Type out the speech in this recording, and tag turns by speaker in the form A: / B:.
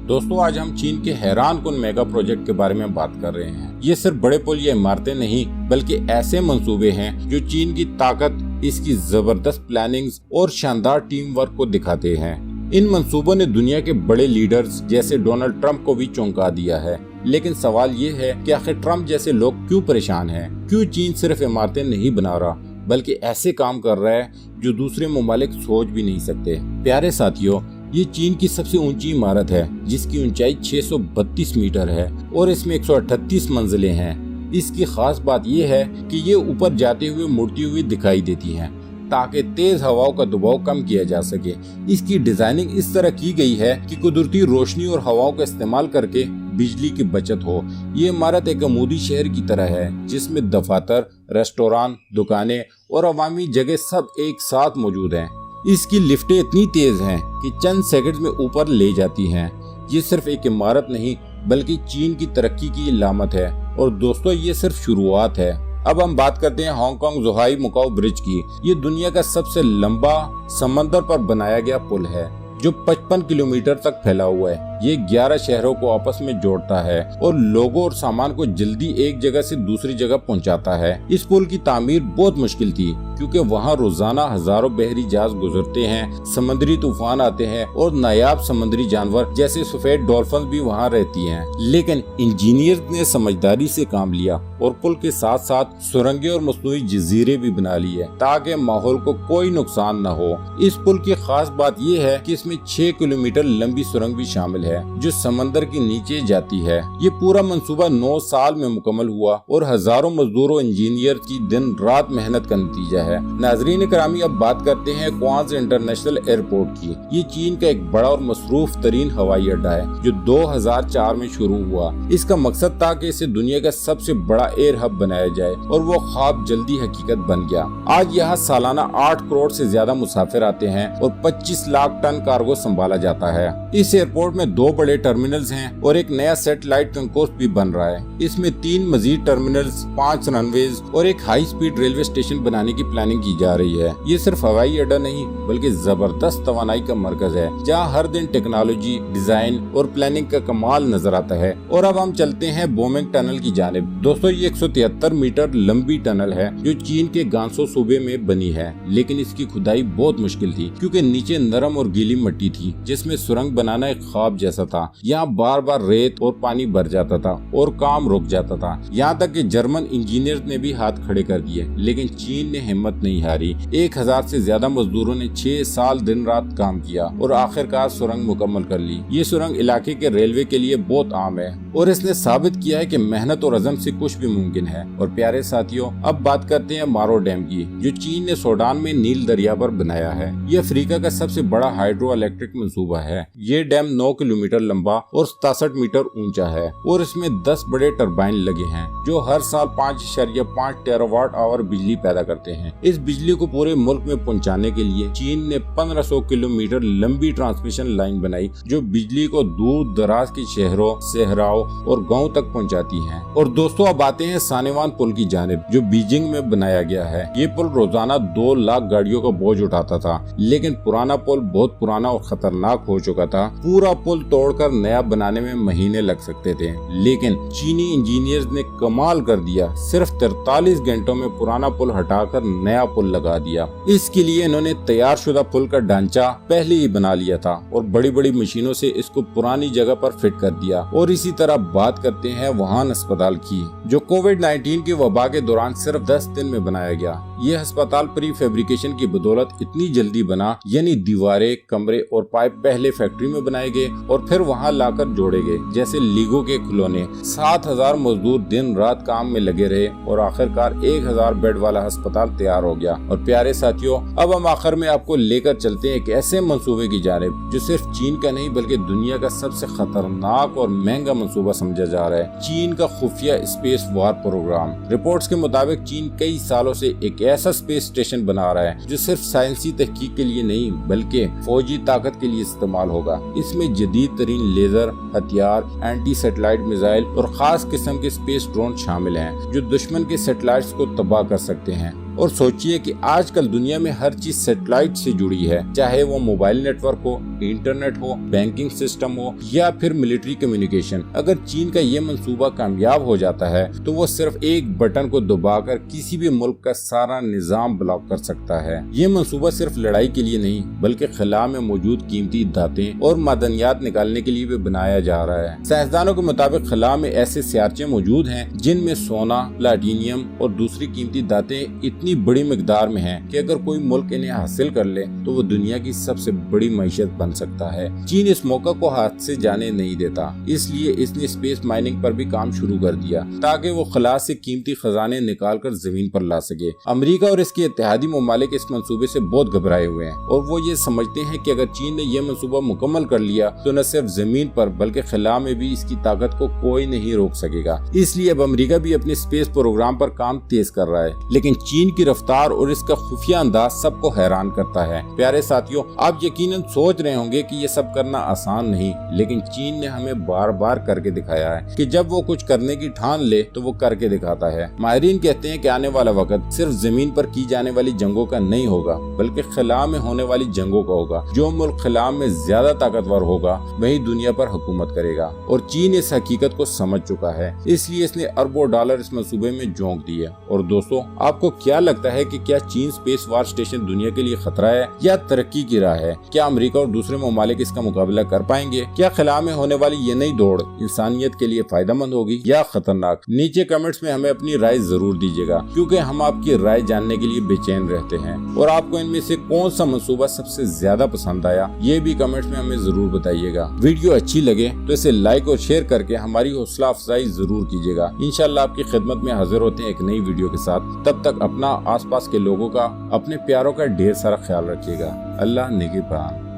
A: दोस्तों आज हम चीन के हैरान कुन मेगा प्रोजेक्ट के बारे में बात कर रहे हैं। ये सिर्फ बड़े पुल या इमारतें नहीं बल्कि ऐसे मंसूबे हैं जो चीन की ताकत, इसकी जबरदस्त प्लानिंग और शानदार टीम वर्क को दिखाते हैं। इन मंसूबों ने दुनिया के बड़े लीडर्स जैसे डोनाल्ड ट्रंप को भी चौंका दिया है। लेकिन सवाल ये है कि आखिर ट्रंप जैसे लोग क्यों परेशान हैं? क्यों चीन सिर्फ इमारतें नहीं बना रहा बल्कि ऐसे काम कर रहा है जो दूसरे ममालिक सोच भी नहीं सकते। प्यारे साथियों, ये चीन की सबसे ऊंची इमारत है जिसकी ऊंचाई 632 मीटर है और इसमें 138 मंजिलें हैं। इसकी खास बात यह है कि ये ऊपर जाते हुए मुड़ती हुई दिखाई देती हैं ताकि तेज हवाओं का दबाव कम किया जा सके। इसकी डिजाइनिंग इस तरह की गई है कि कुदरती रोशनी और हवाओं का इस्तेमाल करके बिजली की बचत हो। ये इमारत एक अमूदी शहर की तरह है जिसमें दफातर, रेस्टोरेंट, दुकानें और अवामी जगह सब एक साथ मौजूद हैं। इसकी लिफ्टें इतनी तेज हैं कि चंद सेकंड्स में ऊपर ले जाती हैं। ये सिर्फ एक इमारत नहीं बल्कि चीन की तरक्की की इलामत है। और दोस्तों, ये सिर्फ शुरुआत है। अब हम बात करते हैं हांगकांग ज़ोहाई मकाओ ब्रिज की। ये दुनिया का सबसे लंबा समंदर पर बनाया गया पुल है जो 55 किलोमीटर तक फैला हुआ है। ये 11 शहरों को आपस में जोड़ता है और लोगों और सामान को जल्दी एक जगह से दूसरी जगह पहुंचाता है। इस पुल की तामीर बहुत मुश्किल थी क्योंकि वहां रोजाना हजारों बहरी जहाज गुजरते हैं, समुद्री तूफान आते हैं और नायाब समुद्री जानवर जैसे सफेद डॉल्फिन भी वहां रहती हैं। लेकिन इंजीनियर ने समझदारी से काम लिया और पुल के साथ साथ सुरंगें और मसनूई जजीरे भी बना लिए ताकि माहौल को कोई नुकसान न हो। इस पुल की खास बात यह है कि इसमें 6 किलोमीटर लंबी सुरंग भी शामिल है जो समंदर के नीचे जाती है। ये पूरा मंसूबा 9 साल में मुकम्मल हुआ और हजारों मजदूरों इंजीनियर की दिन रात मेहनत का नतीजा है। नाजरीन करामी, अब बात करते हैं क्वांज इंटरनेशनल एयरपोर्ट की। ये चीन का एक बड़ा और मसरूफ तरीन हवाई अड्डा है जो 2004 में शुरू हुआ। इसका मकसद था कि इसे दुनिया का सबसे बड़ा एयर हब बनाया जाए और वो ख्वाब जल्दी हकीकत बन गया। आज यहाँ सालाना 8 करोड़ से ज्यादा मुसाफिर आते हैं और 25 लाख टन कार्गो संभाला जाता है। इस एयरपोर्ट में 2 बड़े टर्मिनल्स हैं और एक नया सैटेलाइट कंकोर्स भी बन रहा है। इसमें 3 मजीद टर्मिनल्स, 5 रनवेज और एक हाई स्पीड रेलवे स्टेशन बनाने की प्लानिंग की जा रही है। ये सिर्फ हवाई अड्डा नहीं बल्कि जबरदस्त तवानाई का मरकज है जहाँ हर दिन टेक्नोलॉजी, डिजाइन और प्लानिंग का कमाल नजर आता है। और अब हम चलते हैं बोमिंग टनल की जानिब। दोस्तों, ये 173 मीटर लंबी टनल है जो चीन के गांसो सूबे में बनी है। लेकिन इसकी खुदाई बहुत मुश्किल थी क्योंकि नीचे नरम और गीली मिट्टी थी जिसमें सुरंग बनाना एक ख्वाब जैसा था। यहाँ बार बार रेत और पानी भर जाता था और काम रुक जाता था। यहाँ तक कि जर्मन इंजीनियर ने भी हाथ खड़े कर दिए लेकिन चीन ने हिम्मत नहीं हारी। 1000 से ज्यादा मजदूरों ने 6 साल दिन रात काम किया और आखिरकार सुरंग मुकम्मल कर ली। ये सुरंग इलाके के रेलवे के लिए बहुत आम है और इसने साबित किया है कि मेहनत और अज़म से कुछ भी मुमकिन है। और प्यारे साथियों, अब बात करते हैं मारो डैम की जो चीन ने सूडान में नील दरिया पर बनाया है। ये अफ्रीका का सबसे बड़ा हाइड्रो इलेक्ट्रिक मंसूबा है। ये डैम 9 किलोमीटर लंबा और 67 मीटर ऊंचा है और इसमें 10 बड़े टरबाइन लगे हैं जो हर साल 5.5 टेरावाट आवर बिजली पैदा करते हैं। इस बिजली को पूरे मुल्क में पहुंचाने के लिए चीन ने 1500 किलोमीटर लंबी ट्रांसमिशन लाइन बनाई जो बिजली को दूर दराज के शहरों, सहराओं और गाँव तक पहुँचाती है। और दोस्तों, अब आते हैं सानेवान पुल की जानिब जो बीजिंग में बनाया गया है। ये पुल रोजाना 2 लाख गाड़ियों का बोझ उठाता था लेकिन पुराना पुल बहुत पुराना और खतरनाक हो चुका था। पूरा पुल तोड़कर नया बनाने में महीने लग सकते थे लेकिन चीनी इंजीनियर्स ने कमाल कर दिया। सिर्फ 43 घंटों में पुराना पुल हटाकर नया पुल लगा दिया। इसके लिए इन्होंने तैयार शुदा पुल का ढांचा पहले ही बना लिया था और बड़ी बड़ी मशीनों से इसको पुरानी जगह पर फिट कर दिया। और इसी तरह बात करते हैं वुहान अस्पताल की जो कोविड-19 की वबा के दौरान सिर्फ 10 दिन में बनाया गया। ये अस्पताल प्री फैब्रिकेशन की बदौलत इतनी जल्दी बना, यानी दीवारें, कमरे और पाइप पहले फैक्ट्री में बनाए गए और फिर वहां लाकर जोड़े गए जैसे लीगो के खिलौने। 7000 मजदूर दिन रात काम में लगे रहे और आखिरकार 1000 बेड वाला अस्पताल तैयार हो गया। और प्यारे साथियों, अब हम आखिर में आपको लेकर चलते हैं एक ऐसे मंसूबे की जानिब जो सिर्फ चीन का नहीं बल्कि दुनिया का सबसे खतरनाक और महंगा मंसूबा समझा जा रहा है। चीन का खुफिया स्पेस वार प्रोग्राम। रिपोर्ट्स के मुताबिक चीन कई सालों से एक ऐसा स्पेस स्टेशन बना रहा है जो सिर्फ साइंसी तहकीक के लिए नहीं बल्कि फौजी ताकत के लिए इस्तेमाल होगा। इसमें जदीद तरीन लेजर, हथियार, एंटी सैटेलाइट मिसाइल और खास किस्म के स्पेस ड्रोन शामिल हैं जो दुश्मन के सैटेलाइट्स को तबाह कर सकते हैं। اور سوچئے کہ آج کل دنیا میں ہر چیز سیٹلائٹ سے جڑی ہے، چاہے وہ موبائل نیٹ ورک ہو، انٹرنیٹ ہو، بینکنگ سسٹم ہو یا پھر ملٹری کمیونیکیشن۔ اگر چین کا یہ منصوبہ کامیاب ہو جاتا ہے تو وہ صرف ایک بٹن کو دبا کر کسی بھی ملک کا سارا نظام بلاک کر سکتا ہے۔ یہ منصوبہ صرف لڑائی کے لیے نہیں بلکہ خلا میں موجود قیمتی دھاتیں اور معدنیات نکالنے کے لیے بھی بنایا جا رہا ہے۔ سائنسدانوں کے مطابق خلا میں ایسے سیارچے موجود ہیں جن میں سونا، پلاٹینیم اور دوسری قیمتی دھاتیں اتنی بڑی مقدار میں ہیں کہ اگر کوئی ملک انہیں حاصل کر لے تو وہ دنیا کی سب سے بڑی معیشت بن سکتا ہے۔ چین اس موقع کو ہاتھ سے جانے نہیں دیتا، اس لیے اس نے اسپیس مائننگ پر بھی کام شروع کر دیا تاکہ وہ خلا سے قیمتی خزانے نکال کر زمین پر لا سکے۔ امریکہ اور اس کے اتحادی ممالک اس منصوبے سے بہت گھبرائے ہوئے ہیں اور وہ یہ سمجھتے ہیں کہ اگر چین نے یہ منصوبہ مکمل کر لیا تو نہ صرف زمین پر بلکہ خلا میں بھی اس کی طاقت کو کوئی نہیں روک سکے گا۔ اس لیے اب امریکہ بھی اپنے اسپیس پروگرام پر کام تیز کر رہا ہے، لیکن چین کی رفتار اور اس کا خفیہ انداز سب کو حیران کرتا ہے۔ پیارے ساتھیوں، آپ یقیناً سوچ رہے ہوں گے کہ یہ سب کرنا آسان نہیں، لیکن چین نے ہمیں بار بار کر کے دکھایا ہے کہ جب وہ کچھ کرنے کی ٹھان لے تو وہ کر کے دکھاتا ہے۔ ماہرین کہتے ہیں کہ آنے والا وقت صرف زمین پر کی جانے والی جنگوں کا نہیں ہوگا بلکہ خلا میں ہونے والی جنگوں کا ہوگا۔ جو ملک خلا میں زیادہ طاقتور ہوگا وہی دنیا پر حکومت کرے گا، اور چین اس حقیقت کو سمجھ چکا ہے، اس لیے اس نے اربوں ڈالر اس منصوبے میں جھونک دیے۔ اور دوستو، آپ کو کیا لگتا ہے کہ کیا چین اسپیس وار اسٹیشن دنیا کے لیے خطرہ ہے یا ترقی کی راہ ہے؟ کیا امریکہ اور دوسرے ممالک اس کا مقابلہ کر پائیں گے؟ کیا خلا میں ہونے والی یہ نئی دوڑ انسانیت کے لیے فائدہ مند ہوگی یا خطرناک؟ نیچے کمنٹس میں ہمیں اپنی رائے ضرور دیجیے گا، کیونکہ ہم آپ کی رائے جاننے کے لیے بے چین رہتے ہیں۔ اور آپ کو ان میں سے کون سا منصوبہ سب سے زیادہ پسند آیا یہ بھی کمنٹس میں ہمیں ضرور بتائیے گا۔ ویڈیو اچھی لگے تو اسے لائک اور شیئر کر کے ہماری حوصلہ افزائی ضرور کیجیے گا۔ انشاءاللہ آپ کی خدمت میں حاضر ہوتے ہیں ایک نئی ویڈیو کے ساتھ۔ تب تک اپنا، آس پاس کے لوگوں کا، اپنے پیاروں کا ڈھیر سارا خیال رکھیے گا۔ اللہ نگہبان۔